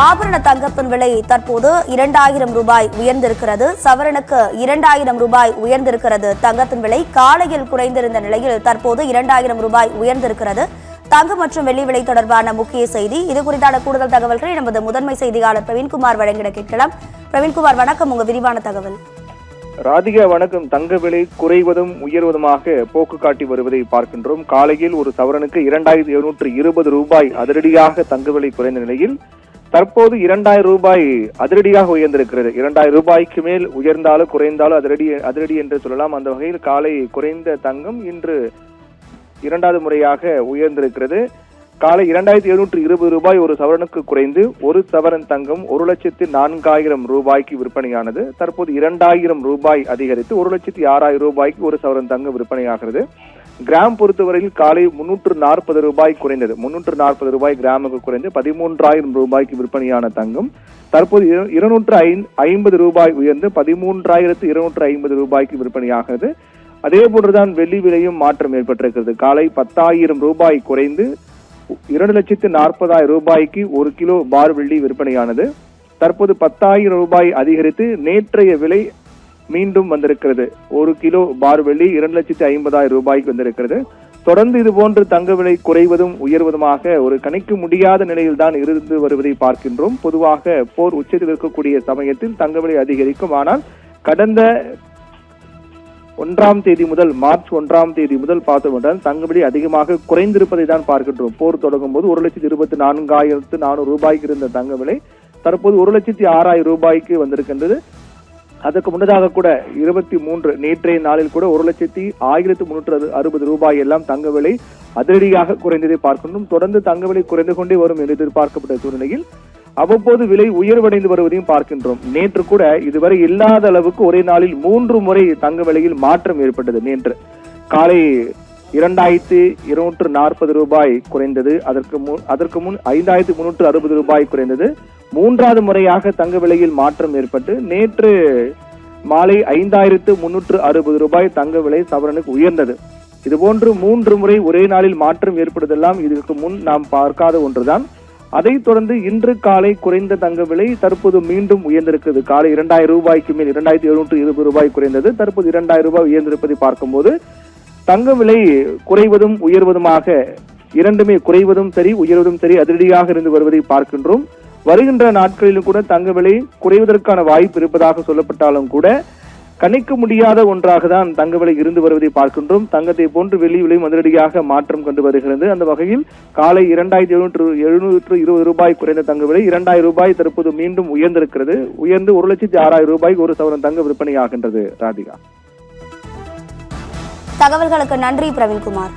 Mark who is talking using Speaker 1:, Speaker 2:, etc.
Speaker 1: ஆபரண தங்கத்தின் விலை தற்போது 2000 ரூபாய் உயர்ந்திருக்கிறது. சவரனுக்கு 2000 ரூபாய் உயர்ந்திருக்கிறது. தங்கத்தின் விலை காலையில் குறைந்திருந்த நிலையில் தற்போது 2000 ரூபாய் உயர்ந்திருக்கிறது. தங்கம் மற்றும் வெள்ளி விலை தொடர்பான முக்கிய செய்தி. இது குறித்தான கூடுதல் தகவல்களை நமது முதன்மை செய்தியாளர் பிரவீன்குமார் வழங்கிட கேட்கலாம். பிரவீன்குமார், வணக்கம். உங்க விரிவான தகவல்.
Speaker 2: ராதிகா, வணக்கம். தங்க விலை குறைவதும் உயர்வதுமாக போக்கு காட்டி வருவதை பார்க்கின்றோம். காலையில் ஒரு சவரனுக்கு 2720 ரூபாய் அதிரடியாக தங்க விலை குறைந்த நிலையில் தற்போது 2000 ரூபாய் அதிரடியாக உயர்ந்திருக்கிறது. 2000 ரூபாய்க்கு மேல் உயர்ந்தாலும் குறைந்தாலும் அதிரடி என்று சொல்லலாம். அந்த வகையில் காலை குறைந்த தங்கம் இன்று இரண்டாவது முறையாக உயர்ந்திருக்கிறது. காலை 2720 ரூபாய் ஒரு சவரனுக்கு குறைந்து ஒரு சவரன் தங்கம் 1,04,000 ரூபாய்க்கு விற்பனையானது. தற்போது 2000 ரூபாய் அதிகரித்து 1,06,000 ரூபாய்க்கு ஒரு சவரன் தங்கம் விற்பனையாகிறது. கிராம் பொறுத்தவரையில் காலை 340 ரூபாய் குறைந்தது. 340 ரூபாய் கிராமுக்கு குறைந்து 13,000 ரூபாய்க்கு விற்பனையான தங்கம் தற்போது 250 ரூபாய் உயர்ந்து 13,250 ரூபாய்க்கு விற்பனையாகிறது. அதே போன்றுதான் வெள்ளி விலையும் மாற்றம் ஏற்பட்டிருக்கிறது. காலை 10,000 ரூபாய் குறைந்து 2,40,000 ரூபாய்க்கு ஒரு கிலோ பார் வெள்ளி விற்பனையானது. தற்போது 10,000 ரூபாய் அதிகரித்து நேற்றைய விலை மீண்டும் வந்திருக்கிறது. ஒரு கிலோ பார் வெள்ளி 2,50,000 ரூபாய்க்கு வந்திருக்கிறது. தொடர்ந்து இது போன்று தங்க விலை குறைவதும் உயர்வதுமாக ஒரு கணிக்க முடியாத நிலையில் தான் இருந்து வருவதை பார்க்கின்றோம். பொதுவாக போர் உச்சத்தில் இருக்கக்கூடிய சமயத்தில் தங்க விலை அதிகரிக்கும். ஆனால் கடந்த 1ஆம் தேதி முதல் மார்ச் 1ஆம் தேதி முதல் பார்த்தோம் என்றால் தங்க விலை அதிகமாக குறைந்திருப்பதை தான் பார்க்கின்றோம். போர் தொடங்கும் போது 1,24,400 ரூபாய்க்கு இருந்த தங்க விலை தற்போது 1,06,000 ரூபாய்க்கு வந்திருக்கின்றது. அதற்கு முன்னதாக கூட 23 நேற்றைய நாளில் கூட 1,01,360 ரூபாய் எல்லாம் தங்க விலை அதிரடியாக குறைந்ததை பார்க்கின்றோம். தொடர்ந்து தங்க விலை குறைந்து கொண்டே வரும் என்று எதிர்பார்க்கப்பட்ட சூழ்நிலையில் அவ்வப்போது விலை உயர்வடைந்து வருவதையும் பார்க்கின்றோம். நேற்று கூட இதுவரை இல்லாத அளவுக்கு ஒரே நாளில் 3 முறை தங்க விலையில் மாற்றம் ஏற்பட்டது. நேற்று காலை 2,240 ரூபாய் குறைந்தது. அதற்கு முன் 5,360 ரூபாய் குறைந்தது. 3வது முறையாக தங்க விலையில் மாற்றம் ஏற்பட்டு நேற்று மாலை 5,360 ரூபாய் தங்க விலை சவரனுக்கு உயர்ந்தது. இதுபோன்று 3 முறை ஒரே நாளில் மாற்றம் ஏற்படுவதெல்லாம் இதற்கு முன் நாம் பார்க்காத ஒன்றுதான். அதைத் தொடர்ந்து இன்று காலை குறைந்த தங்க விலை தற்போது மீண்டும் உயர்ந்திருக்கிறது. காலை 2,000 ரூபாய்க்கு மேல் 2,720 ரூபாய் குறைந்தது. தற்போது 2,000 ரூபாய் உயர்ந்திருப்பதை பார்க்கும்போது தங்க விலை குறைவதும் உயர்வதுமாக இரண்டுமே குறைவதும் சரி உயர்வதும் சரி அதிரடியாக இருந்து வருவதை பார்க்கின்றோம். வருகின்ற நாட்களிலும் கூட தங்க விலை குறைவதற்கான வாய்ப்பு இருப்பதாக சொல்லப்பட்டாலும் கூட கணிக்க முடியாத ஒன்றாக தான் தங்க விலை இருந்து வருவதை பார்க்கின்றோம். தங்கத்தை போன்று வெள்ளி விலையும் அதிரடியாக மாற்றம் கொண்டு வருகிறது. அந்த வகையில் காலை 2,720 ரூபாய் குறைந்த தங்க விலை 2,000 ரூபாய் தற்போது மீண்டும் உயர்ந்திருக்கிறது. உயர்ந்து 1,06,000 ரூபாய் ஒரு சவரன் தங்க விற்பனையாகின்றது. ராதிகா,
Speaker 1: தகவல்களுக்கு நன்றி பிரவீன்குமார்.